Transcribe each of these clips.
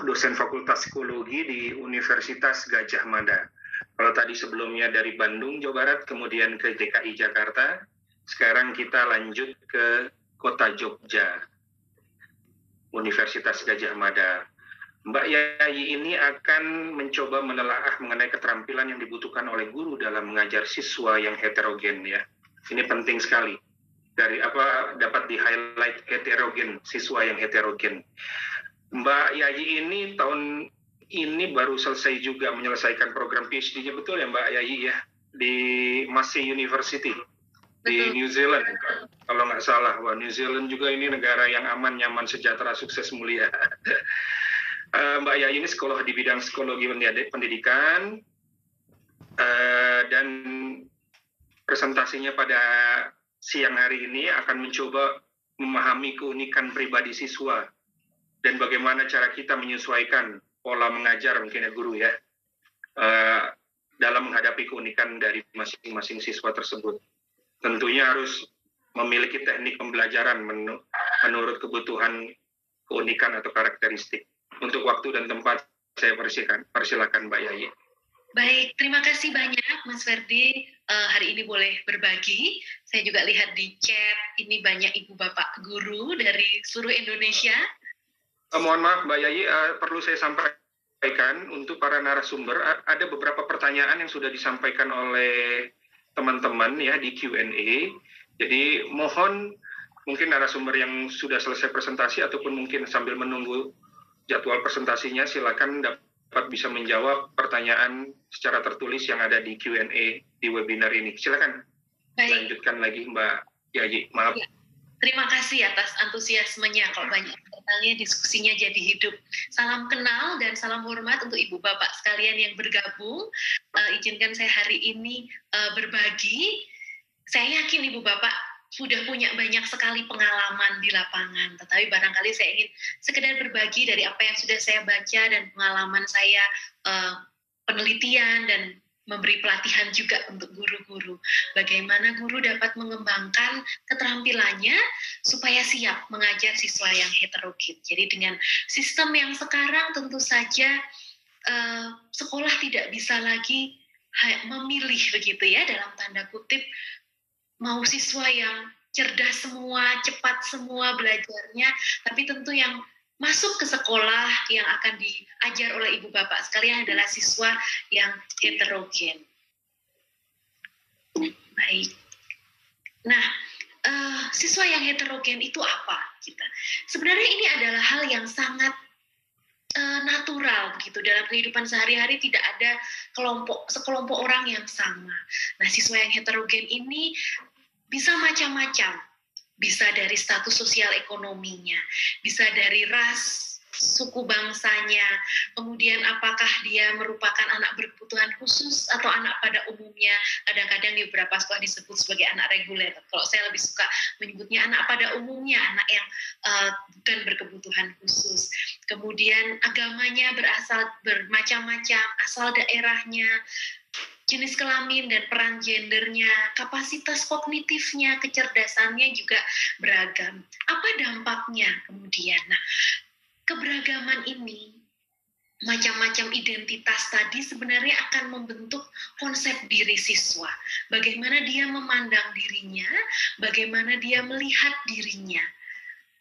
Sutopo, dosen Fakultas Psikologi di Universitas Gadjah Mada. Kalau tadi sebelumnya dari Bandung, Jawa Barat, kemudian ke DKI Jakarta, sekarang kita lanjut ke Kota Jogja, Universitas Gadjah Mada. Mbak Yayi ini akan mencoba menelaah mengenai keterampilan yang dibutuhkan oleh guru dalam mengajar siswa yang heterogen ya. Ini penting sekali. Dari apa dapat di-highlight heterogen, siswa yang heterogen. Mbak Yayi ini tahun ini baru selesai juga menyelesaikan program PhD-nya, betul ya Mbak Yayi ya, di Massey University di New Zealand, kalau nggak salah. Wah, New Zealand juga ini negara yang aman, nyaman, sejahtera, sukses, mulia. Mbak Yayi ini sekolah di bidang psikologi pendidikan, dan presentasinya pada siang hari ini akan mencoba memahami keunikan pribadi siswa dan bagaimana cara kita menyesuaikan pola mengajar mungkin ya guru ya, dalam menghadapi keunikan dari masing-masing siswa tersebut. Tentunya harus memiliki teknik pembelajaran menurut kebutuhan keunikan atau karakteristik. Untuk waktu dan tempat saya persilakan Mbak Yayi. Baik, terima kasih banyak Mas Ferdi. Hari ini boleh berbagi. Saya juga lihat di chat, ini banyak ibu bapak guru dari seluruh Indonesia. Mohon maaf Mbak Yayi, perlu saya sampaikan untuk para narasumber, ada beberapa pertanyaan yang sudah disampaikan oleh teman-teman ya di Q&A. Jadi mohon mungkin narasumber yang sudah selesai presentasi ataupun mungkin sambil menunggu jadwal presentasinya, silakan dapat bisa menjawab pertanyaan secara tertulis yang ada di Q&A di webinar ini. Silakan. Baik. Lanjutkan lagi Mbak Yayi, maaf. Ya. Terima kasih atas antusiasmenya. Kalau banyak bertanya, diskusinya jadi hidup. Salam kenal dan salam hormat untuk ibu bapak sekalian yang bergabung. Izinkan saya hari ini berbagi. Saya yakin ibu bapak sudah punya banyak sekali pengalaman di lapangan, tetapi barangkali saya ingin sekedar berbagi dari apa yang sudah saya baca dan pengalaman saya, penelitian dan memberi pelatihan juga untuk guru-guru. Bagaimana guru dapat mengembangkan keterampilannya supaya siap mengajar siswa yang heterogen. Jadi dengan sistem yang sekarang tentu saja sekolah tidak bisa lagi memilih begitu ya, dalam tanda kutip, mau siswa yang cerdas semua, cepat semua belajarnya, tapi tentu yang masuk ke sekolah yang akan diajar oleh ibu bapak sekalian adalah siswa yang heterogen. Baik. Nah, siswa yang heterogen itu apa? Sebenarnya ini adalah hal yang sangat natural begitu. Dalam kehidupan sehari-hari tidak ada sekelompok orang yang sama. Nah, siswa yang heterogen ini bisa macam-macam, bisa dari status sosial ekonominya, bisa dari ras, suku bangsanya, kemudian apakah dia merupakan anak berkebutuhan khusus atau anak pada umumnya. Kadang-kadang di beberapa sekolah disebut sebagai anak reguler. Kalau saya lebih suka menyebutnya anak pada umumnya, anak yang bukan berkebutuhan khusus. Kemudian agamanya bermacam-macam, asal daerahnya, jenis kelamin dan peran gendernya, kapasitas kognitifnya, kecerdasannya juga beragam. Apa dampaknya kemudian? Nah, keberagaman ini, macam-macam identitas tadi sebenarnya akan membentuk konsep diri siswa. Bagaimana dia memandang dirinya, bagaimana dia melihat dirinya,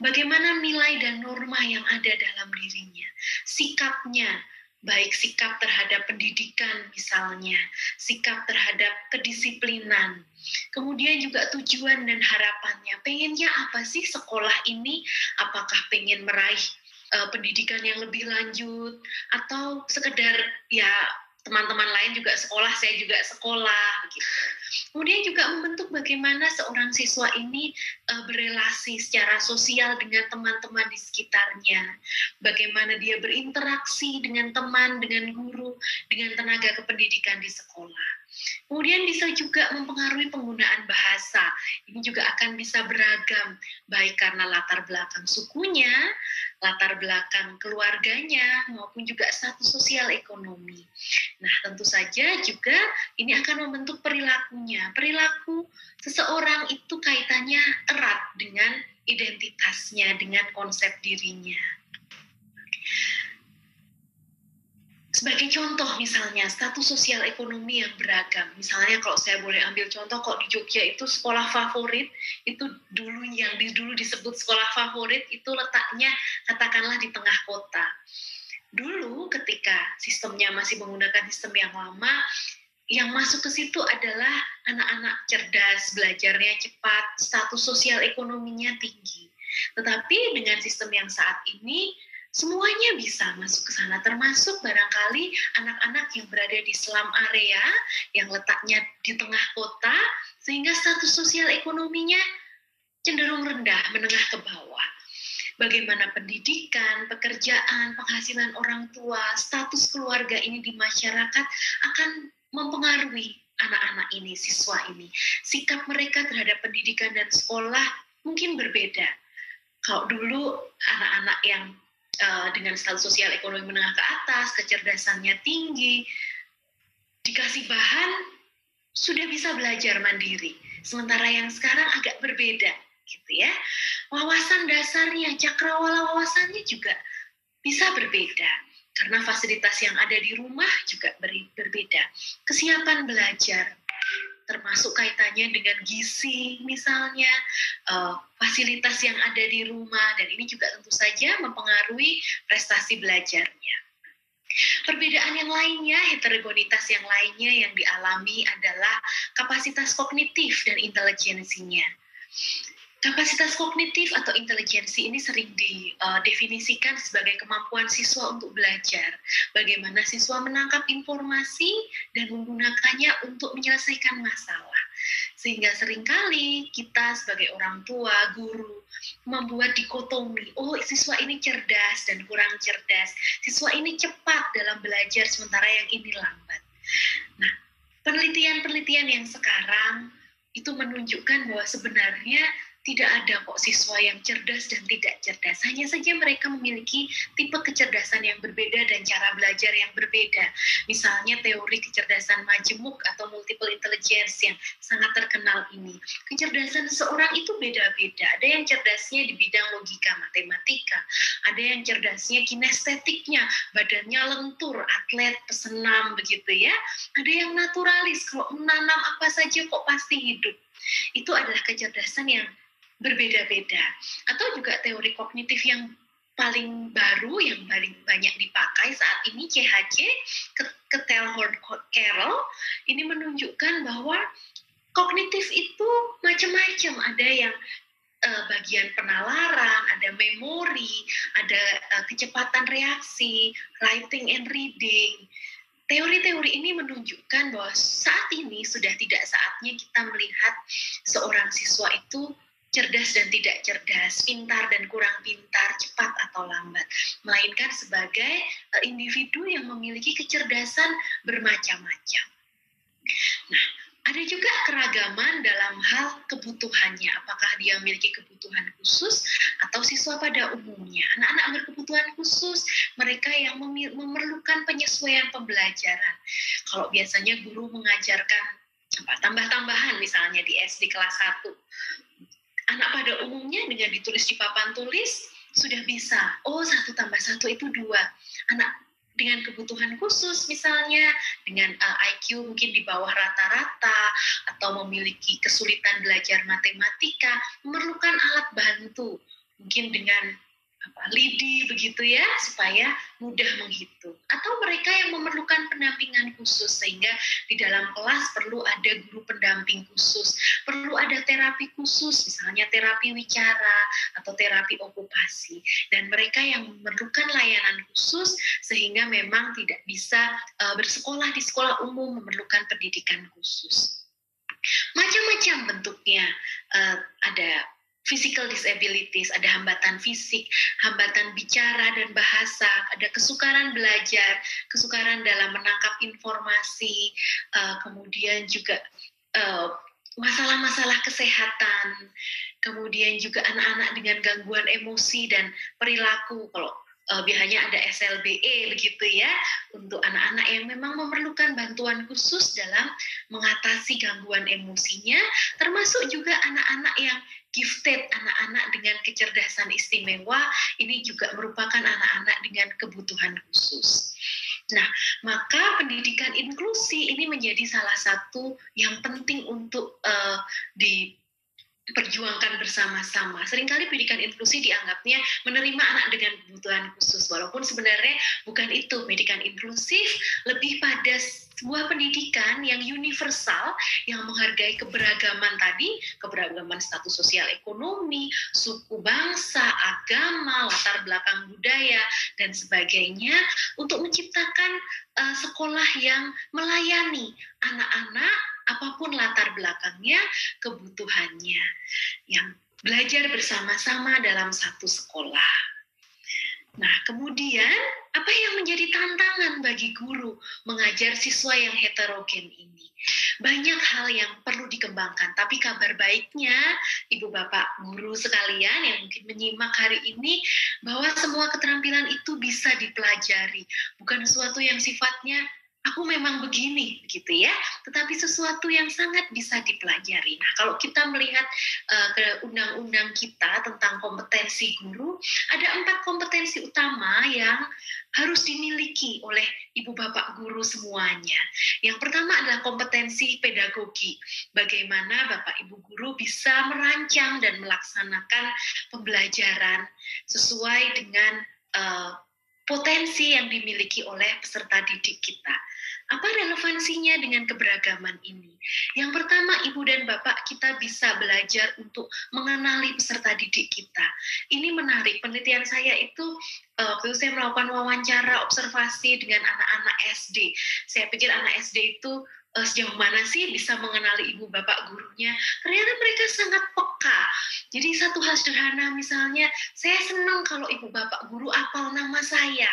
bagaimana nilai dan norma yang ada dalam dirinya, sikapnya, baik sikap terhadap pendidikan misalnya, sikap terhadap kedisiplinan, kemudian juga tujuan dan harapannya. Pengennya apa sih sekolah ini? Apakah pengen meraih pendidikan yang lebih lanjut, atau sekedar ya teman-teman lain juga sekolah, saya juga sekolah gitu. Kemudian juga membentuk bagaimana seorang siswa ini berelasi secara sosial dengan teman-teman di sekitarnya, bagaimana dia berinteraksi dengan teman, dengan guru, dengan tenaga kependidikan di sekolah. Kemudian bisa juga mempengaruhi penggunaan bahasa. Ini juga akan bisa beragam, baik karena latar belakang sukunya, latar belakang keluarganya, maupun juga status sosial ekonomi. Nah, tentu saja juga ini akan membentuk perilakunya. Perilaku seseorang itu kaitannya erat dengan identitasnya, dengan konsep dirinya. Sebagai contoh misalnya status sosial ekonomi yang beragam. Misalnya kalau saya boleh ambil contoh, kok di Jogja itu sekolah favorit itu dulu disebut sekolah favorit itu letaknya katakanlah di tengah kota. Dulu ketika sistemnya masih menggunakan sistem yang lama, yang masuk ke situ adalah anak-anak cerdas, belajarnya cepat, status sosial ekonominya tinggi. Tetapi dengan sistem yang saat ini semuanya bisa masuk ke sana, termasuk barangkali anak-anak yang berada di slum area yang letaknya di tengah kota, sehingga status sosial ekonominya cenderung rendah, menengah ke bawah. Bagaimana pendidikan, pekerjaan, penghasilan orang tua, status keluarga ini di masyarakat akan mempengaruhi anak-anak ini, siswa ini. Sikap mereka terhadap pendidikan dan sekolah mungkin berbeda. Kalau dulu anak-anak yang dengan status sosial ekonomi menengah ke atas, kecerdasannya tinggi, dikasih bahan, sudah bisa belajar mandiri. Sementara yang sekarang agak berbeda, gitu ya. Wawasan dasarnya, cakrawala wawasannya juga bisa berbeda. Karena fasilitas yang ada di rumah juga berbeda. Kesiapan belajar, termasuk kaitannya dengan gizi misalnya, fasilitas yang ada di rumah, dan ini juga tentu saja mempengaruhi prestasi belajarnya. Perbedaan yang lainnya, heterogenitas yang lainnya yang dialami adalah kapasitas kognitif dan intelijensinya. Kapasitas kognitif atau intelijensi ini sering didefinisikan sebagai kemampuan siswa untuk belajar. Bagaimana siswa menangkap informasi dan menggunakannya untuk menyelesaikan masalah. Sehingga seringkali kita sebagai orang tua, guru, membuat dikotomi. Oh, siswa ini cerdas dan kurang cerdas. Siswa ini cepat dalam belajar, sementara yang ini lambat. Nah, penelitian-penelitian yang sekarang itu menunjukkan bahwa sebenarnya tidak ada kok siswa yang cerdas dan tidak cerdas. Hanya saja mereka memiliki tipe kecerdasan yang berbeda dan cara belajar yang berbeda. Misalnya teori kecerdasan majemuk atau multiple intelligence yang sangat terkenal ini. Kecerdasan seseorang itu beda-beda. Ada yang cerdasnya di bidang logika matematika. Ada yang cerdasnya kinestetiknya, badannya lentur, atlet, pesenam, begitu ya. Ada yang naturalis, kalau menanam apa saja kok pasti hidup. Itu adalah kecerdasan yang berbeda-beda. Atau juga teori kognitif yang paling baru, yang paling banyak dipakai saat ini, CHC, Kettelhorn-Carroll, ini menunjukkan bahwa kognitif itu macam-macam. Ada yang bagian penalaran, ada memori, ada kecepatan reaksi, writing and reading. Teori-teori ini menunjukkan bahwa saat ini sudah tidak saatnya kita melihat seorang siswa itu cerdas dan tidak cerdas, pintar dan kurang pintar, cepat atau lambat, melainkan sebagai individu yang memiliki kecerdasan bermacam-macam. Nah, ada juga keragaman dalam hal kebutuhannya, apakah dia memiliki kebutuhan khusus atau siswa pada umumnya. Anak-anak berkebutuhan khusus, mereka yang memerlukan penyesuaian pembelajaran. Kalau biasanya guru mengajarkan tambah-tambahan misalnya di SD kelas 1, anak pada umumnya dengan ditulis di papan tulis sudah bisa. Oh, 1 tambah 1 itu 2. Anak dengan kebutuhan khusus misalnya, dengan IQ mungkin di bawah rata-rata, atau memiliki kesulitan belajar matematika, memerlukan alat bantu, mungkin dengan lidi begitu ya, supaya mudah menghitung. Atau mereka yang memerlukan pendampingan khusus, sehingga di dalam kelas perlu ada guru pendamping khusus, perlu ada terapi khusus, misalnya terapi wicara atau terapi okupasi. Dan mereka yang memerlukan layanan khusus, sehingga memang tidak bisa bersekolah di sekolah umum, memerlukan pendidikan khusus. Macam-macam bentuknya, ada physical disabilities, ada hambatan fisik, hambatan bicara dan bahasa, ada kesukaran belajar, kesukaran dalam menangkap informasi, kemudian juga masalah-masalah kesehatan, kemudian juga anak-anak dengan gangguan emosi dan perilaku. Kalau biasanya ada SLBE begitu ya, untuk anak-anak yang memang memerlukan bantuan khusus dalam mengatasi gangguan emosinya, termasuk juga anak-anak yang gifted, anak-anak dengan kecerdasan istimewa, ini juga merupakan anak-anak dengan kebutuhan khusus. Nah, maka pendidikan inklusi ini menjadi salah satu yang penting untuk diperjuangkan bersama-sama. Seringkali pendidikan inklusi dianggapnya menerima anak dengan kebutuhan khusus, walaupun sebenarnya bukan itu. Pendidikan inklusif lebih pada sebuah pendidikan yang universal, yang menghargai keberagaman tadi, keberagaman status sosial ekonomi, suku bangsa, agama, latar belakang budaya, dan sebagainya, untuk menciptakan sekolah yang melayani anak-anak apapun latar belakangnya, kebutuhannya, yang belajar bersama-sama dalam satu sekolah. Nah, kemudian apa yang menjadi tantangan bagi guru mengajar siswa yang heterogen ini? Banyak hal yang perlu dikembangkan, tapi kabar baiknya, Ibu Bapak guru sekalian yang mungkin menyimak hari ini, bahwa semua keterampilan itu bisa dipelajari. Bukan sesuatu yang sifatnya aku memang begini, gitu ya, tetapi sesuatu yang sangat bisa dipelajari. Nah, kalau kita melihat ke undang-undang kita tentang kompetensi guru, ada 4 kompetensi utama yang harus dimiliki oleh ibu bapak guru semuanya. Yang pertama adalah kompetensi pedagogi. Bagaimana bapak ibu guru bisa merancang dan melaksanakan pembelajaran sesuai dengan potensi yang dimiliki oleh peserta didik kita. Apa relevansinya dengan keberagaman ini? Yang pertama, ibu dan bapak kita bisa belajar untuk mengenali peserta didik kita. Ini menarik, penelitian saya itu waktu itu saya melakukan wawancara observasi dengan anak-anak SD. Saya pikir anak SD itu sejauh mana sih bisa mengenali ibu bapak gurunya. Ternyata mereka sangat peka. Jadi satu hal sederhana, misalnya saya senang kalau ibu bapak guru hafal nama saya,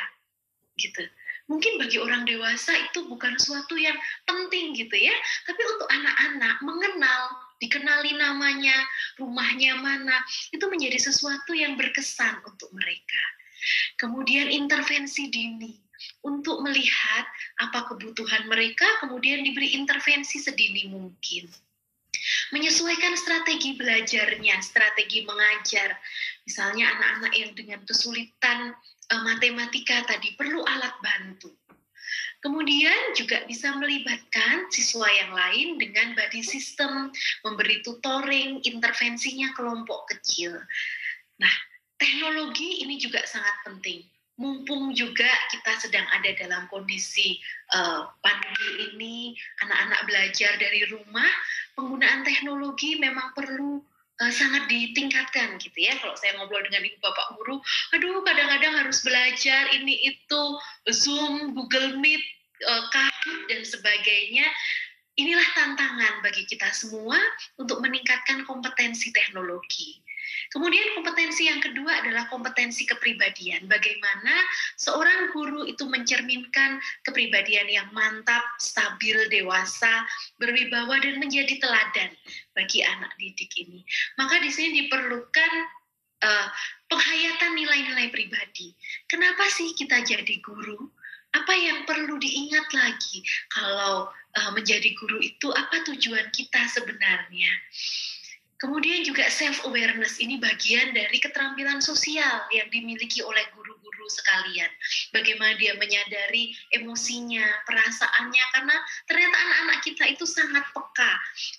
gitu. Mungkin bagi orang dewasa itu bukan sesuatu yang penting gitu ya, tapi untuk anak-anak mengenal, dikenali namanya, rumahnya mana, itu menjadi sesuatu yang berkesan untuk mereka. Kemudian intervensi dini, untuk melihat apa kebutuhan mereka, kemudian diberi intervensi sedini mungkin. Menyesuaikan strategi belajarnya, strategi mengajar. Misalnya anak-anak yang dengan kesulitan matematika tadi perlu alat bantu. Kemudian juga bisa melibatkan siswa yang lain dengan body system, memberi tutoring, intervensinya kelompok kecil. Nah, teknologi ini juga sangat penting. Mumpung juga kita sedang ada dalam kondisi pandemi ini, anak-anak belajar dari rumah, penggunaan teknologi memang perlu sangat ditingkatkan gitu ya. Kalau saya ngobrol dengan ibu bapak guru, aduh kadang-kadang harus belajar ini itu, Zoom, Google Meet, Kahoot dan sebagainya. Inilah tantangan bagi kita semua untuk meningkatkan kompetensi teknologi. Kemudian kompetensi yang kedua adalah kompetensi kepribadian. Bagaimana seorang guru itu mencerminkan kepribadian yang mantap, stabil, dewasa, berwibawa, dan menjadi teladan bagi anak didik ini. Maka di sini diperlukan penghayatan nilai-nilai pribadi. Kenapa sih kita jadi guru? Apa yang perlu diingat lagi kalau menjadi guru itu, apa tujuan kita sebenarnya? Kemudian juga self-awareness, ini bagian dari keterampilan sosial yang dimiliki oleh guru-guru sekalian. Bagaimana dia menyadari emosinya, perasaannya, karena ternyata anak-anak kita itu sangat peka.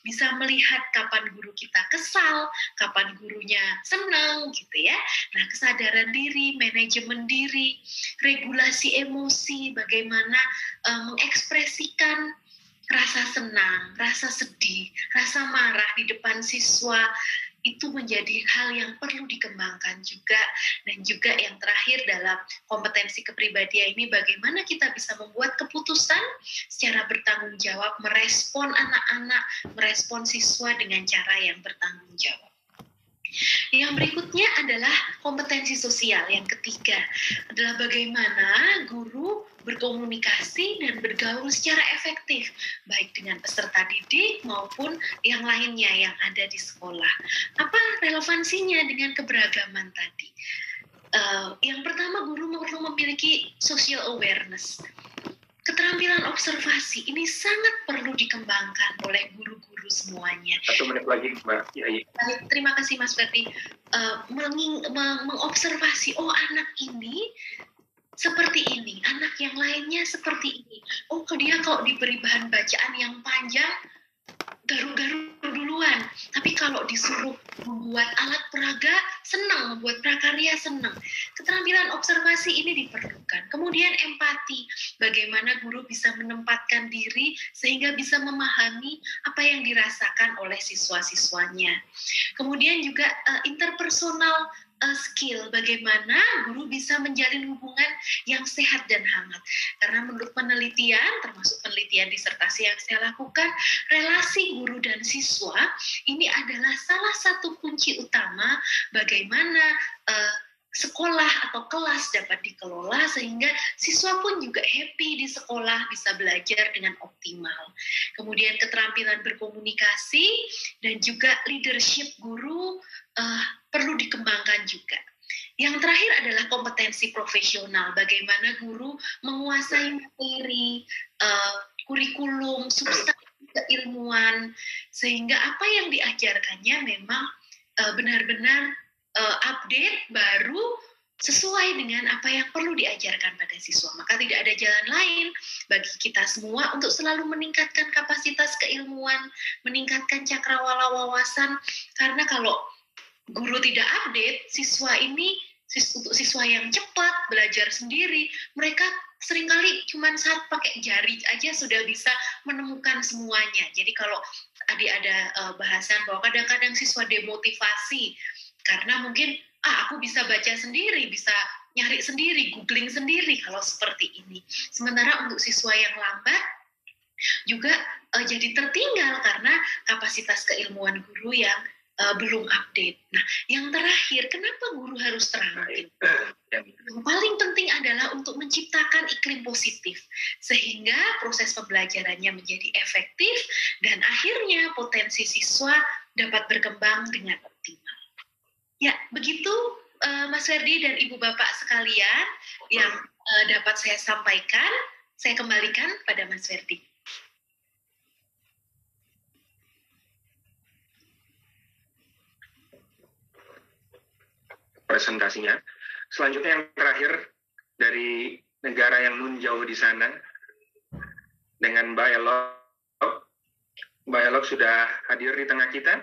Bisa melihat kapan guru kita kesal, kapan gurunya senang, gitu ya. Nah, kesadaran diri, manajemen diri, regulasi emosi, bagaimana mengekspresikan rasa senang, rasa sedih, rasa marah di depan siswa, itu menjadi hal yang perlu dikembangkan juga. Dan juga yang terakhir dalam kompetensi kepribadian ini, bagaimana kita bisa membuat keputusan secara bertanggung jawab, merespon anak-anak, merespon siswa dengan cara yang bertanggung jawab. Yang berikutnya adalah kompetensi sosial. Yang ketiga adalah bagaimana guru berkomunikasi dan bergaul secara efektif, baik dengan peserta didik maupun yang lainnya yang ada di sekolah. Apa relevansinya dengan keberagaman tadi? Yang pertama, guru perlu memiliki social awareness. Keterampilan observasi ini sangat perlu dikembangkan oleh guru-guru semuanya. 1 menit lagi, Mbak Yai. Terima kasih Mas Ferdi. Mengobservasi, oh anak ini seperti ini, anak yang lainnya seperti ini. Oh, dia kalau diberi bahan bacaan yang panjang, garu-garu duluan. Tapi kalau disuruh membuat alat peraga, senang. Membuat prakarya, senang. Keterampilan observasi ini diperlukan. Kemudian empati. Bagaimana guru bisa menempatkan diri sehingga bisa memahami apa yang dirasakan oleh siswa-siswanya. Kemudian juga interpersonal skill, bagaimana guru bisa menjalin hubungan yang sehat dan hangat. Karena menurut penelitian, termasuk penelitian disertasi yang saya lakukan, relasi guru dan siswa ini adalah salah satu kunci utama bagaimana sekolah atau kelas dapat dikelola sehingga siswa pun juga happy di sekolah, bisa belajar dengan optimal. Kemudian keterampilan berkomunikasi dan juga leadership guru perlu dikembangkan juga. Yang terakhir adalah kompetensi profesional, bagaimana guru menguasai materi, kurikulum, substansi keilmuan, sehingga apa yang diajarkannya memang benar-benar update, baru, sesuai dengan apa yang perlu diajarkan pada siswa. Maka tidak ada jalan lain bagi kita semua untuk selalu meningkatkan kapasitas keilmuan, meningkatkan cakrawala wawasan, karena kalau guru tidak update, untuk siswa yang cepat belajar sendiri, mereka seringkali cuma saat pakai jari aja sudah bisa menemukan semuanya. Jadi kalau tadi ada bahasan bahwa kadang-kadang siswa demotivasi karena mungkin aku bisa baca sendiri, bisa nyari sendiri, googling sendiri kalau seperti ini. Sementara untuk siswa yang lambat juga jadi tertinggal karena kapasitas keilmuan guru yang belum update. Nah, yang terakhir, kenapa guru harus terampil? Yang paling penting adalah untuk menciptakan iklim positif, sehingga proses pembelajarannya menjadi efektif, dan akhirnya potensi siswa dapat berkembang dengan optimal. Ya, begitu Mas Ferdi dan Ibu Bapak sekalian yang dapat saya sampaikan. Saya kembalikan pada Mas Ferdi. Presentasinya. Selanjutnya yang terakhir dari negara yang nun jauh di sana dengan Mbak Elok. Mbak Elok sudah hadir di tengah kita.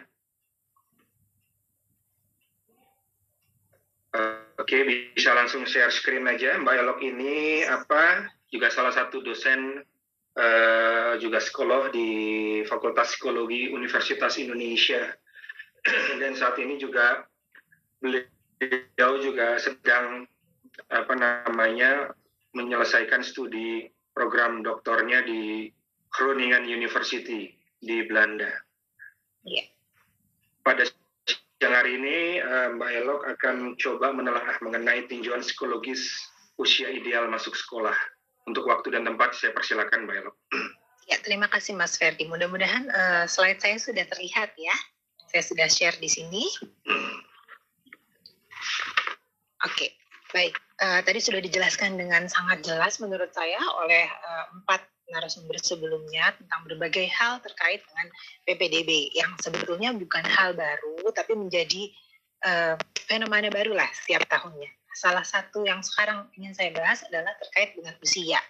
Oke, bisa langsung share screen aja. Mbak Elok ini juga salah satu dosen juga psikolog di Fakultas Psikologi Universitas Indonesia. Dan saat ini juga beliau juga sedang menyelesaikan studi program doktornya di Groningen University di Belanda. Yeah. Pada siang hari ini Mbak Elok akan coba menelaah mengenai tinjauan psikologis usia ideal masuk sekolah. Untuk waktu dan tempat saya persilakan Mbak Elok. Ya, terima kasih Mas Ferdi. Mudah-mudahan slide saya sudah terlihat ya. Saya sudah share di sini. Oke, baik. Tadi sudah dijelaskan dengan sangat jelas menurut saya oleh 4 narasumber sebelumnya tentang berbagai hal terkait dengan PPDB yang sebetulnya bukan hal baru, tapi menjadi fenomena baru lah setiap tahunnya. Salah satu yang sekarang ingin saya bahas adalah terkait dengan usia.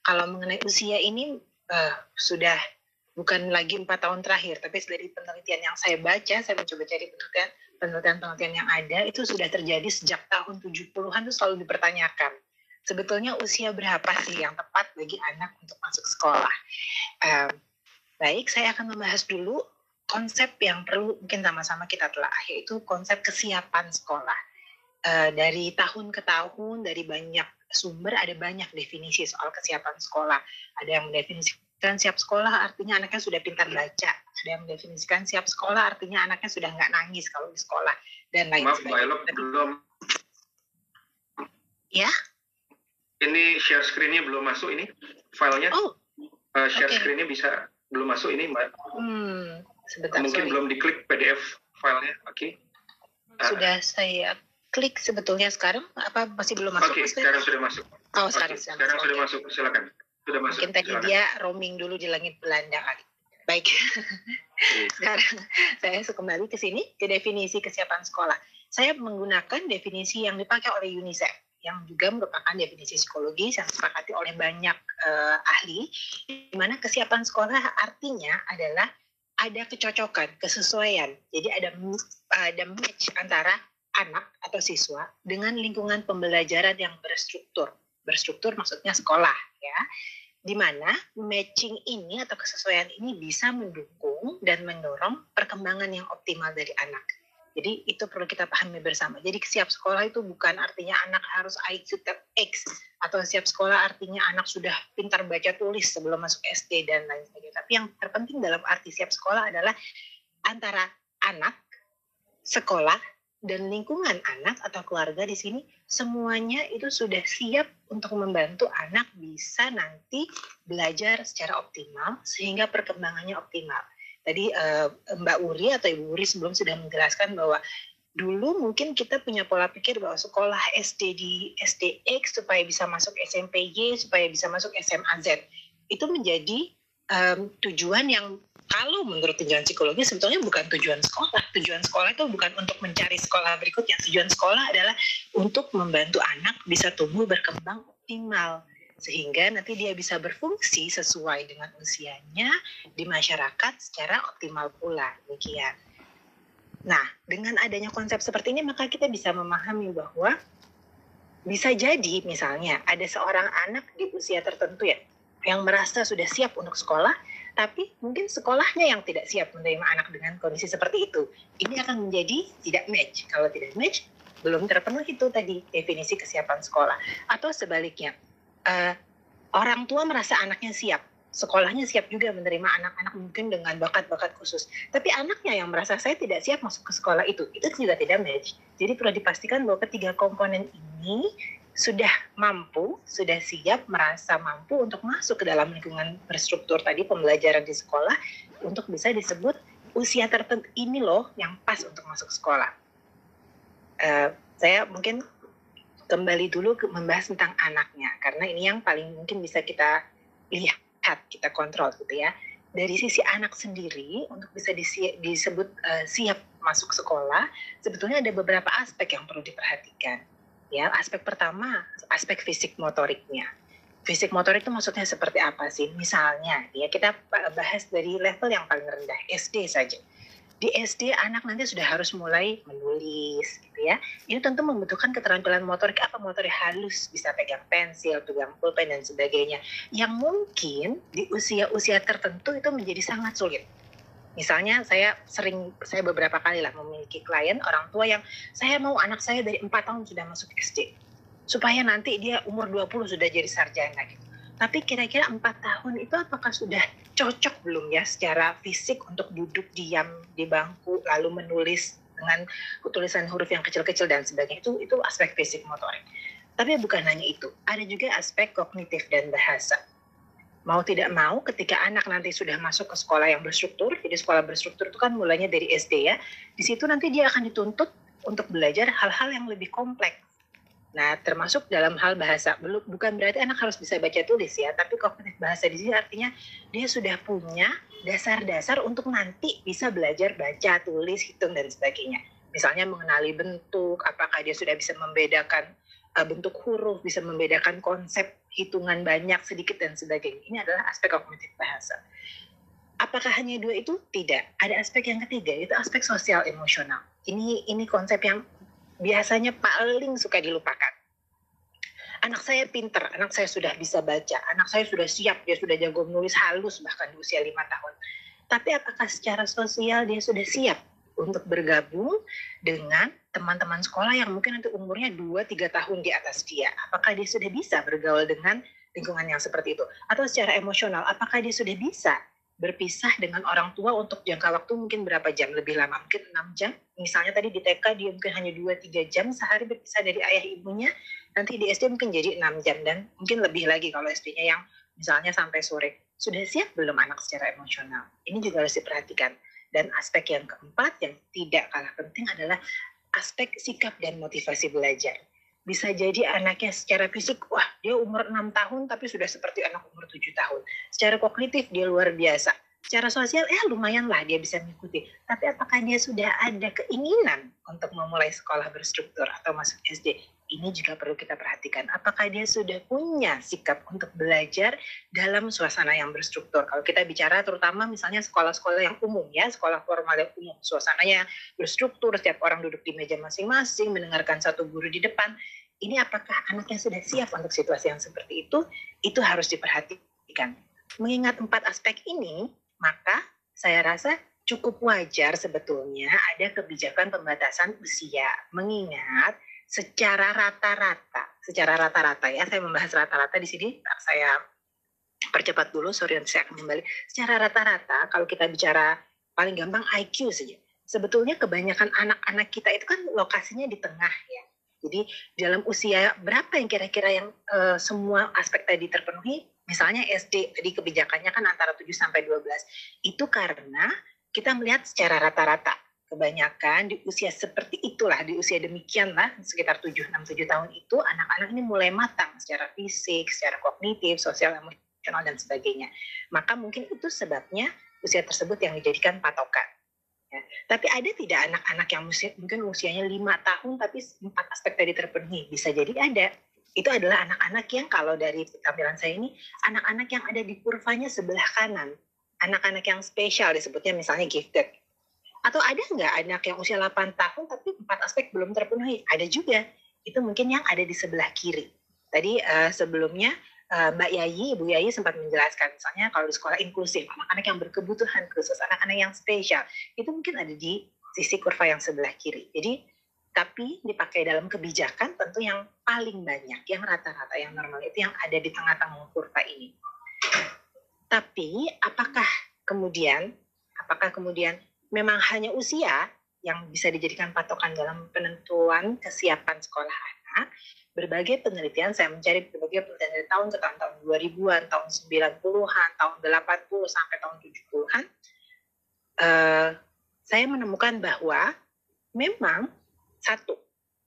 Kalau mengenai usia ini sudah bukan lagi 4 tahun terakhir, tapi dari penelitian yang saya baca, saya mencoba cari penelitian yang ada, itu sudah terjadi sejak tahun 70-an itu selalu dipertanyakan. Sebetulnya usia berapa sih yang tepat bagi anak untuk masuk sekolah? Baik, saya akan membahas dulu konsep yang perlu mungkin sama-sama kita telaah, yaitu konsep kesiapan sekolah. Dari tahun ke tahun, dari banyak sumber, ada banyak definisi soal kesiapan sekolah. Ada yang mendefinisikan siap sekolah artinya anaknya sudah pintar baca. Ada yang mendefinisikan siap sekolah artinya anaknya sudah nggak nangis kalau di sekolah. Dan lain sebagainya. Maaf, Mbak Elok, belum. Ya? Ini share screen-nya belum masuk ini, filenya. Oh, share screen-nya bisa belum masuk ini, Mbak. Sebentar, mungkin belum diklik PDF filenya, oke. Sudah saya klik sebetulnya sekarang, apa masih belum masuk? Oke, sekarang sudah masuk. Oh, sekarang sudah masuk, silakan. Sudah masuk. Mungkin tadi dia roaming dulu di langit Belanda kali. Baik. Sekarang saya kembali ke sini, ke definisi kesiapan sekolah. Saya menggunakan definisi yang dipakai oleh UNICEF, yang juga merupakan definisi psikologis yang disepakati oleh banyak ahli, di mana kesiapan sekolah artinya adalah ada kecocokan, kesesuaian. Jadi ada match antara anak atau siswa dengan lingkungan pembelajaran yang berstruktur. Berstruktur maksudnya sekolah, ya. Di mana matching ini atau kesesuaian ini bisa mendukung dan mendorong perkembangan yang optimal dari anak. Jadi itu perlu kita pahami bersama. Jadi siap sekolah itu bukan artinya anak harus IQ X, atau siap sekolah artinya anak sudah pintar baca tulis sebelum masuk SD dan lain sebagainya. Tapi yang terpenting dalam arti siap sekolah adalah antara anak, sekolah, dan lingkungan anak atau keluarga di sini semuanya itu sudah siap untuk membantu anak bisa nanti belajar secara optimal sehingga perkembangannya optimal. Tadi Mbak Uri atau Ibu Uri sebelum sudah menjelaskan bahwa dulu mungkin kita punya pola pikir bahwa sekolah SD di SDX supaya bisa masuk SMP Y, supaya bisa masuk SMA Z. Itu menjadi tujuan yang kalau menurut tujuan psikologi sebetulnya bukan tujuan sekolah. Tujuan sekolah itu bukan untuk mencari sekolah berikutnya. Tujuan sekolah adalah untuk membantu anak bisa tumbuh berkembang optimal. Sehingga nanti dia bisa berfungsi sesuai dengan usianya di masyarakat secara optimal pula. Demikian. Nah, dengan adanya konsep seperti ini maka kita bisa memahami bahwa bisa jadi misalnya ada seorang anak di usia tertentu ya yang merasa sudah siap untuk sekolah, tapi mungkin sekolahnya yang tidak siap menerima anak dengan kondisi seperti itu. Ini akan menjadi tidak match. Kalau tidak match, belum terpenuhi itu tadi definisi kesiapan sekolah. Atau sebaliknya, orang tua merasa anaknya siap, sekolahnya siap juga menerima anak-anak mungkin dengan bakat-bakat khusus. Tapi anaknya yang merasa saya tidak siap masuk ke sekolah itu juga tidak match. Jadi perlu dipastikan bahwa ketiga komponen ini sudah mampu, sudah siap, merasa mampu untuk masuk ke dalam lingkungan berstruktur tadi pembelajaran di sekolah untuk bisa disebut usia tertentu ini loh yang pas untuk masuk sekolah. Saya mungkin kembali dulu membahas tentang anaknya, karena ini yang paling mungkin bisa kita lihat, kita kontrol gitu ya. Dari sisi anak sendiri, untuk bisa disebut siap masuk sekolah, sebetulnya ada beberapa aspek yang perlu diperhatikan. Ya, aspek pertama, aspek fisik motoriknya. Fisik motorik itu maksudnya seperti apa sih? Misalnya, ya kita bahas dari level yang paling rendah, SD saja. Di SD anak nanti sudah harus mulai menulis gitu ya. Ini tentu membutuhkan keterampilan motorik motorik halus, bisa pegang pensil, pegang pulpen dan sebagainya. Yang mungkin di usia-usia tertentu itu menjadi sangat sulit. Misalnya saya beberapa kali lah memiliki klien orang tua yang saya mau anak saya dari 4 tahun sudah masuk SD. Supaya nanti dia umur 20 sudah jadi sarjana gitu. Tapi kira-kira 4 tahun itu apakah sudah cocok belum ya secara fisik untuk duduk diam di bangku lalu menulis dengan tulisan huruf yang kecil-kecil dan sebagainya. Itu aspek fisik motorik. Tapi bukan hanya itu, ada juga aspek kognitif dan bahasa. Mau tidak mau ketika anak nanti sudah masuk ke sekolah yang berstruktur, jadi sekolah berstruktur itu kan mulainya dari SD ya, di situ nanti dia akan dituntut untuk belajar hal-hal yang lebih kompleks. Nah, termasuk dalam hal bahasa. Bukan berarti anak harus bisa baca tulis ya, tapi kognitif bahasa di sini artinya dia sudah punya dasar-dasar untuk nanti bisa belajar baca, tulis, hitung, dan sebagainya. Misalnya mengenali bentuk, apakah dia sudah bisa membedakan bentuk huruf, bisa membedakan konsep hitungan banyak, sedikit, dan sebagainya. Ini adalah aspek kognitif bahasa. Apakah hanya dua itu? Tidak. Ada aspek yang ketiga, itu aspek sosial emosional. Ini konsep yang biasanya paling suka dilupakan. Anak saya pintar, anak saya sudah bisa baca, anak saya sudah siap, dia sudah jago menulis halus bahkan di usia 5 tahun. Tapi apakah secara sosial dia sudah siap untuk bergabung dengan teman-teman sekolah yang mungkin nanti umurnya 2-3 tahun di atas dia? Apakah dia sudah bisa bergaul dengan lingkungan yang seperti itu? Atau secara emosional, apakah dia sudah bisa berpisah dengan orang tua untuk jangka waktu mungkin berapa jam, lebih lama, mungkin 6 jam. Misalnya tadi di TK dia mungkin hanya 2-3 jam sehari berpisah dari ayah ibunya, nanti di SD mungkin jadi 6 jam dan mungkin lebih lagi kalau SD-nya yang misalnya sampai sore. Sudah siap belum anak secara emosional? Ini juga harus diperhatikan. Dan aspek yang keempat yang tidak kalah penting adalah aspek sikap dan motivasi belajar. Bisa jadi anaknya secara fisik, wah dia umur 6 tahun tapi sudah seperti anak umur 7 tahun. Secara kognitif dia luar biasa. Secara sosial lumayan lah dia bisa mengikuti. Tapi apakah dia sudah ada keinginan untuk memulai sekolah berstruktur atau masuk SD? ini juga perlu kita perhatikan. Apakah dia sudah punya sikap untuk belajar dalam suasana yang berstruktur? Kalau kita bicara terutama misalnya sekolah-sekolah yang umum ya, sekolah formal yang umum, suasananya berstruktur, setiap orang duduk di meja masing-masing, mendengarkan satu guru di depan. Ini apakah anaknya sudah siap untuk situasi yang seperti itu? Itu harus diperhatikan. Mengingat 4 aspek ini, maka saya rasa cukup wajar sebetulnya ada kebijakan pembatasan usia. Mengingat secara rata-rata ya, saya membahas rata-rata di sini, saya percepat dulu, sorry nanti saya akan kembali. Secara rata-rata, kalau kita bicara paling gampang IQ saja, sebetulnya kebanyakan anak-anak kita itu kan lokasinya di tengah ya. Jadi dalam usia berapa yang kira-kira yang semua aspek tadi terpenuhi? Misalnya SD, tadi kebijakannya kan antara 7 sampai 12. Itu karena kita melihat secara rata-rata. Kebanyakan di usia seperti itulah, di usia demikian lah, sekitar 7, 6, 7 tahun itu, anak-anak ini mulai matang secara fisik, secara kognitif, sosial, emosional, dan sebagainya. Maka mungkin itu sebabnya usia tersebut yang dijadikan patokan. Ya. Tapi ada tidak anak-anak yang mungkin usianya 5 tahun tapi 4 aspek tadi terpenuhi? Bisa jadi ada. Itu adalah anak-anak yang kalau dari tampilan saya ini, anak-anak yang ada di kurvanya sebelah kanan. Anak-anak yang spesial disebutnya misalnya gifted. Atau ada nggak anak yang usia 8 tahun tapi 4 aspek belum terpenuhi? Ada juga. Itu mungkin yang ada di sebelah kiri. Tadi sebelumnya Mbak Yayi, Ibu Yayi sempat menjelaskan misalnya kalau di sekolah inklusif, anak-anak yang berkebutuhan khusus, anak-anak yang spesial, itu mungkin ada di sisi kurva yang sebelah kiri. Jadi, tapi dipakai dalam kebijakan tentu yang paling banyak, yang rata-rata, yang normal itu yang ada di tengah-tengah kurva ini. Tapi apakah kemudian memang hanya usia yang bisa dijadikan patokan dalam penentuan kesiapan sekolah anak? Berbagai penelitian, saya mencari berbagai penelitian dari tahun ke tahun 2000-an, tahun 90-an, tahun 80 sampai tahun 70-an, saya menemukan bahwa memang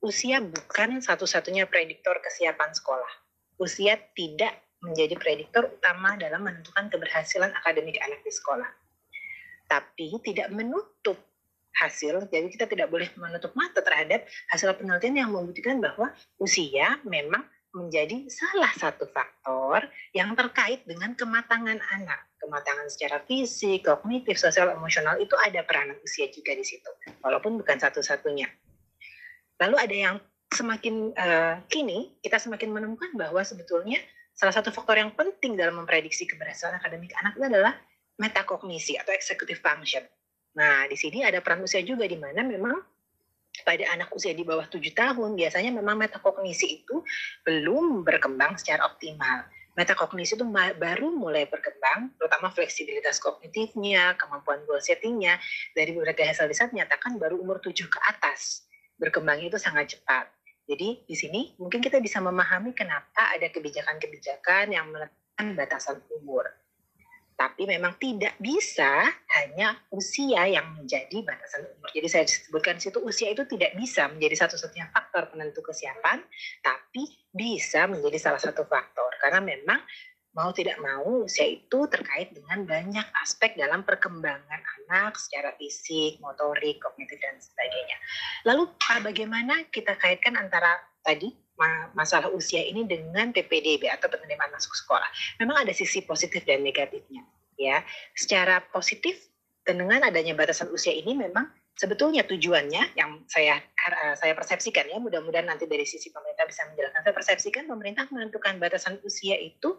usia bukan satu-satunya prediktor kesiapan sekolah. Usia tidak menjadi prediktor utama dalam menentukan keberhasilan akademik anak di sekolah. Tapi tidak menutup hasil, jadi kita tidak boleh menutup mata terhadap hasil penelitian yang membuktikan bahwa usia memang menjadi salah satu faktor yang terkait dengan kematangan anak. Kematangan secara fisik, kognitif, sosial, emosional itu ada peranan usia juga di situ, walaupun bukan satu-satunya. Lalu ada yang semakin kini kita semakin menemukan bahwa sebetulnya salah satu faktor yang penting dalam memprediksi keberhasilan akademik anak itu adalah metakognisi atau executive function. Nah, di sini ada peran usia juga di mana memang pada anak usia di bawah 7 tahun biasanya memang metakognisi itu belum berkembang secara optimal. Metakognisi itu baru mulai berkembang, terutama fleksibilitas kognitifnya, kemampuan goal settingnya, dari berbagai hasil riset menyatakan baru umur 7 ke atas. Berkembangnya itu sangat cepat. Jadi di sini mungkin kita bisa memahami kenapa ada kebijakan-kebijakan yang meletakkan batasan umur. Tapi memang tidak bisa hanya usia yang menjadi batasan umur. Jadi saya sebutkan di situ usia itu tidak bisa menjadi satu-satunya faktor penentu kesiapan, tapi bisa menjadi salah satu faktor. Karena memang mau tidak mau usia itu terkait dengan banyak aspek dalam perkembangan anak secara fisik, motorik, kognitif, dan sebagainya. Lalu bagaimana kita kaitkan antara tadi masalah usia ini dengan PPDB atau penerimaan masuk sekolah? Memang ada sisi positif dan negatifnya. Ya, secara positif dengan adanya batasan usia ini memang sebetulnya tujuannya yang saya persepsikan ya, mudah-mudahan nanti dari sisi pemerintah bisa menjelaskan. Saya persepsikan pemerintah menentukan batasan usia itu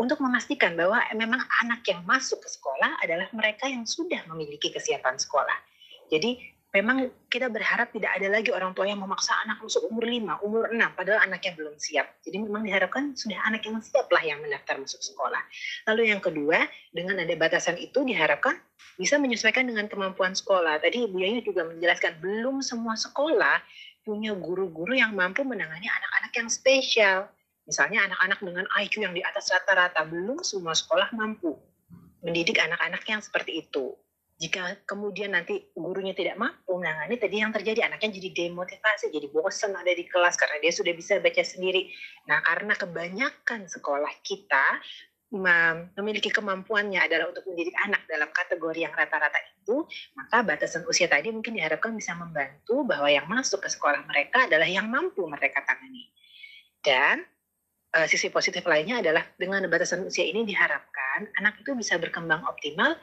untuk memastikan bahwa memang anak yang masuk ke sekolah adalah mereka yang sudah memiliki kesiapan sekolah. Jadi memang kita berharap tidak ada lagi orang tua yang memaksa anak masuk umur 5, umur 6, padahal anaknya belum siap. Jadi memang diharapkan sudah anak yang siap lah yang mendaftar masuk sekolah. Lalu yang kedua, dengan ada batasan itu diharapkan bisa menyesuaikan dengan kemampuan sekolah. Tadi Ibu Yayu juga menjelaskan, belum semua sekolah punya guru-guru yang mampu menangani anak-anak yang spesial. Misalnya anak-anak dengan IQ yang di atas rata-rata, belum semua sekolah mampu mendidik anak-anak yang seperti itu. Jika kemudian nanti gurunya tidak mampu menangani, tadi yang terjadi anaknya jadi demotivasi, jadi bosan ada di kelas karena dia sudah bisa baca sendiri. Nah, karena kebanyakan sekolah kita memiliki kemampuannya adalah untuk mendidik anak dalam kategori yang rata-rata itu, maka batasan usia tadi mungkin diharapkan bisa membantu bahwa yang masuk ke sekolah mereka adalah yang mampu mereka tangani. Dan sisi positif lainnya adalah dengan batasan usia ini diharapkan anak itu bisa berkembang optimal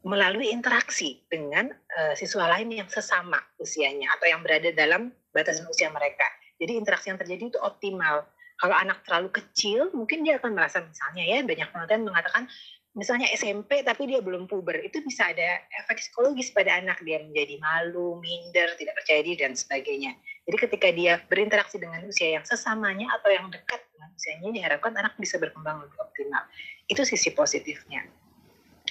melalui interaksi dengan siswa lain yang sesama usianya atau yang berada dalam batasan usia mereka. Jadi interaksi yang terjadi itu optimal. Kalau anak terlalu kecil, mungkin dia akan merasa misalnya ya, banyak penelitian mengatakan misalnya SMP tapi dia belum puber, itu bisa ada efek psikologis pada anak, dia menjadi malu, minder, tidak percaya diri dan sebagainya. Jadi ketika dia berinteraksi dengan usia yang sesamanya atau yang dekat dengan usianya, diharapkan anak bisa berkembang lebih optimal. Itu sisi positifnya.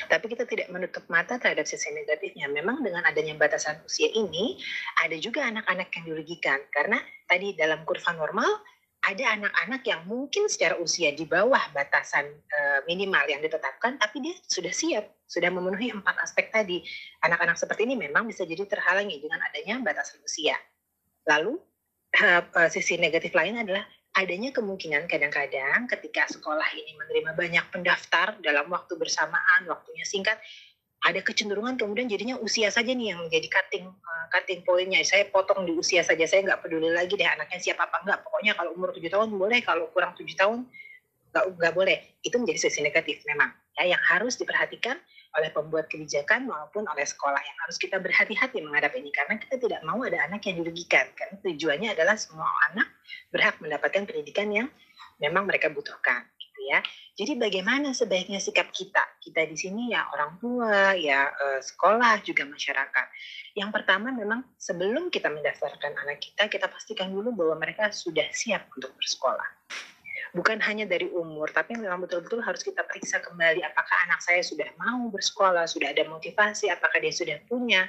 Tapi kita tidak menutup mata terhadap sisi negatifnya. Memang dengan adanya batasan usia ini, ada juga anak-anak yang dirugikan. Karena tadi dalam kurva normal, ada anak-anak yang mungkin secara usia di bawah batasan minimal yang ditetapkan, tapi dia sudah siap, sudah memenuhi 4 aspek tadi. Anak-anak seperti ini memang bisa jadi terhalangi dengan adanya batasan usia. Lalu, sisi negatif lain adalah adanya kemungkinan kadang-kadang ketika sekolah ini menerima banyak pendaftar dalam waktu bersamaan, waktunya singkat, ada kecenderungan kemudian jadinya usia saja nih yang menjadi cutting pointnya. Saya potong di usia saja, saya nggak peduli lagi deh anaknya siapa apa enggak. Pokoknya kalau umur 7 tahun boleh, kalau kurang 7 tahun nggak boleh. Itu menjadi sisi negatif memang. Ya, yang harus diperhatikan oleh pembuat kebijakan maupun oleh sekolah, yang harus kita berhati-hati menghadapi ini. Karena kita tidak mau ada anak yang dirugikan. Karena tujuannya adalah semua anak berhak mendapatkan pendidikan yang memang mereka butuhkan. Ya. Jadi bagaimana sebaiknya sikap kita di sini ya orang tua, ya sekolah, juga masyarakat. Yang pertama memang sebelum kita mendaftarkan anak kita pastikan dulu bahwa mereka sudah siap untuk bersekolah. Bukan hanya dari umur, tapi memang betul-betul harus kita periksa kembali apakah anak saya sudah mau bersekolah, sudah ada motivasi, apakah dia sudah punya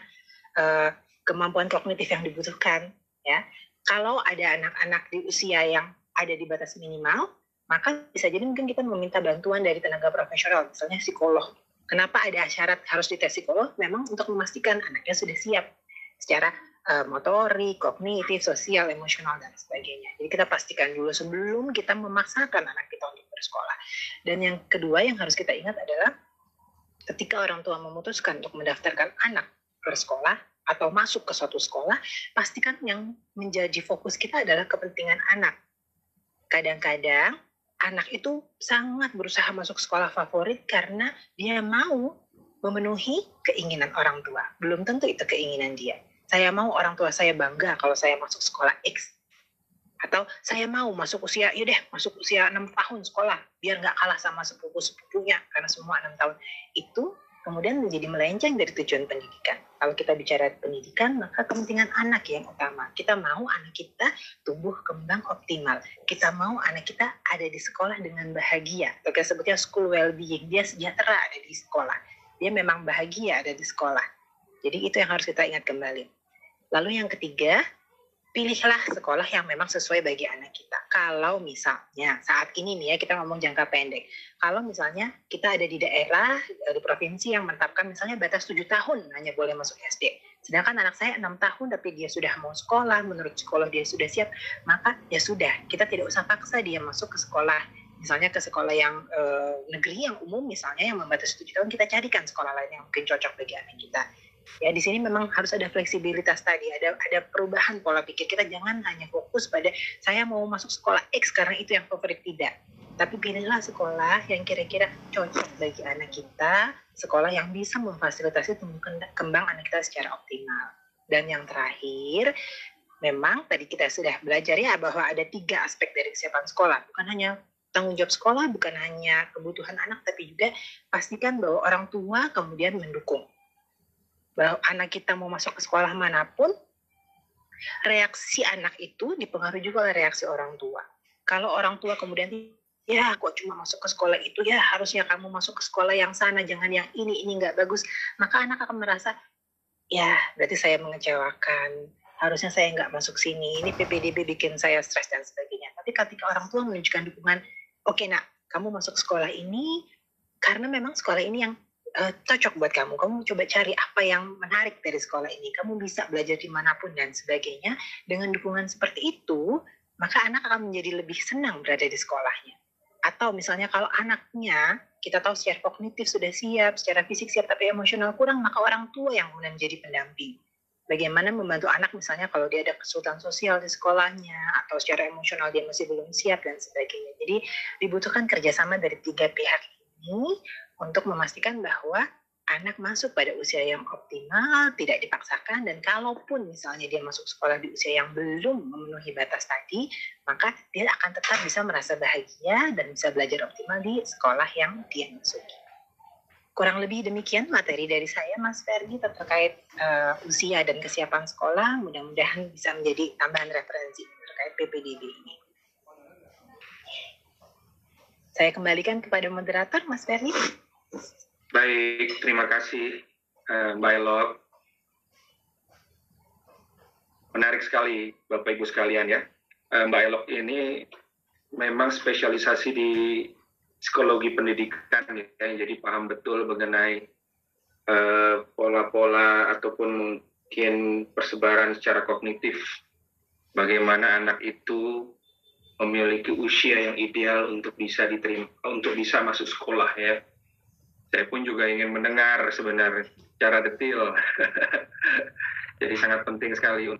kemampuan kognitif yang dibutuhkan. Ya. Kalau ada anak-anak di usia yang ada di batas minimal, maka bisa jadi mungkin kita meminta bantuan dari tenaga profesional, misalnya psikolog. Kenapa ada syarat harus dites psikolog? Memang untuk memastikan anaknya sudah siap secara motorik, kognitif, sosial, emosional, dan sebagainya. Jadi kita pastikan dulu sebelum kita memaksakan anak kita untuk bersekolah. Dan yang kedua yang harus kita ingat adalah ketika orang tua memutuskan untuk mendaftarkan anak bersekolah atau masuk ke suatu sekolah, pastikan yang menjadi fokus kita adalah kepentingan anak. Kadang-kadang anak itu sangat berusaha masuk sekolah favorit karena dia mau memenuhi keinginan orang tua. Belum tentu itu keinginan dia. Saya mau orang tua saya bangga kalau saya masuk sekolah X. Atau saya mau masuk usia 6 tahun sekolah, biar nggak kalah sama sepupu-sepupunya, karena semua 6 tahun. Itu kemudian menjadi melenceng dari tujuan pendidikan. Kalau kita bicara pendidikan, maka kepentingan anak yang utama. Kita mau anak kita tumbuh kembang optimal. Kita mau anak kita ada di sekolah dengan bahagia. Atau kita sebutnya school well-being. Dia sejahtera ada di sekolah. Dia memang bahagia ada di sekolah. Jadi itu yang harus kita ingat kembali. Lalu yang ketiga, pilihlah sekolah yang memang sesuai bagi anak kita. Kalau misalnya saat ini nih ya, kita ngomong jangka pendek. Kalau misalnya kita ada di daerah, di provinsi yang menetapkan misalnya batas 7 tahun hanya boleh masuk SD. Sedangkan anak saya 6 tahun tapi dia sudah mau sekolah, menurut psikolog dia sudah siap, maka ya sudah, kita tidak usah paksa dia masuk ke sekolah. Misalnya ke sekolah yang negeri, yang umum misalnya, yang membatasi 7 tahun, kita carikan sekolah lain yang mungkin cocok bagi anak kita. Ya, di sini memang harus ada fleksibilitas tadi, ada perubahan pola pikir. Kita jangan hanya fokus pada saya mau masuk sekolah X karena itu yang favorit, tidak. Tapi pilihlah sekolah yang kira-kira cocok bagi anak kita, sekolah yang bisa memfasilitasi tumbuh kembang anak kita secara optimal. Dan yang terakhir, memang tadi kita sudah belajar ya bahwa ada 3 aspek dari kesiapan sekolah. Bukan hanya tanggung jawab sekolah, bukan hanya kebutuhan anak, tapi juga pastikan bahwa orang tua kemudian mendukung. Bahwa anak kita mau masuk ke sekolah manapun, reaksi anak itu dipengaruhi juga oleh reaksi orang tua. Kalau orang tua kemudian, ya kok cuma masuk ke sekolah itu, ya harusnya kamu masuk ke sekolah yang sana, jangan yang ini nggak bagus, maka anak akan merasa, ya berarti saya mengecewakan, harusnya saya nggak masuk sini, ini PPDB bikin saya stres dan sebagainya. Tapi ketika orang tua menunjukkan dukungan, oke nak, kamu masuk sekolah ini karena memang sekolah ini yang cocok buat kamu coba cari apa yang menarik dari sekolah ini, kamu bisa belajar dimanapun dan sebagainya. Dengan dukungan seperti itu, maka anak akan menjadi lebih senang berada di sekolahnya. Atau misalnya kalau anaknya kita tahu secara kognitif sudah siap, secara fisik siap, tapi emosional kurang, maka orang tua yang kemudian menjadi pendamping. Bagaimana membantu anak misalnya kalau dia ada kesulitan sosial di sekolahnya, atau secara emosional dia masih belum siap, dan sebagainya. Jadi dibutuhkan kerjasama dari 3 pihak ini untuk memastikan bahwa anak masuk pada usia yang optimal, tidak dipaksakan, dan kalaupun misalnya dia masuk sekolah di usia yang belum memenuhi batas tadi, maka dia akan tetap bisa merasa bahagia dan bisa belajar optimal di sekolah yang dia masuki. Kurang lebih demikian materi dari saya, Mas Ferdi, terkait usia dan kesiapan sekolah. Mudah-mudahan bisa menjadi tambahan referensi terkait PPDB ini. Saya kembalikan kepada moderator, Mas Ferdi. Baik, terima kasih Mbak Elok. Menarik sekali Bapak Ibu sekalian ya. Mbak Elok ini memang spesialisasi di psikologi pendidikan ya, jadi paham betul mengenai pola-pola ataupun mungkin persebaran secara kognitif. Bagaimana anak itu memiliki usia yang ideal untuk bisa diterima, untuk bisa masuk sekolah ya. Saya pun juga ingin mendengar sebenarnya secara detail. Jadi sangat penting sekali